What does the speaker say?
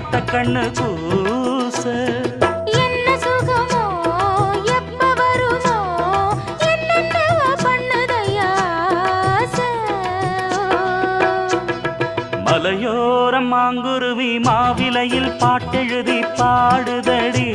பார்த்த கண்ணு கூச என்ன சுகமோ எப்ப வருமோ என்னென்னவோ பண்ணுதையா ஆசை. மலையோரம் மாங்குருவி மாவிலையில் பாட்டெழுதி பாடுதடி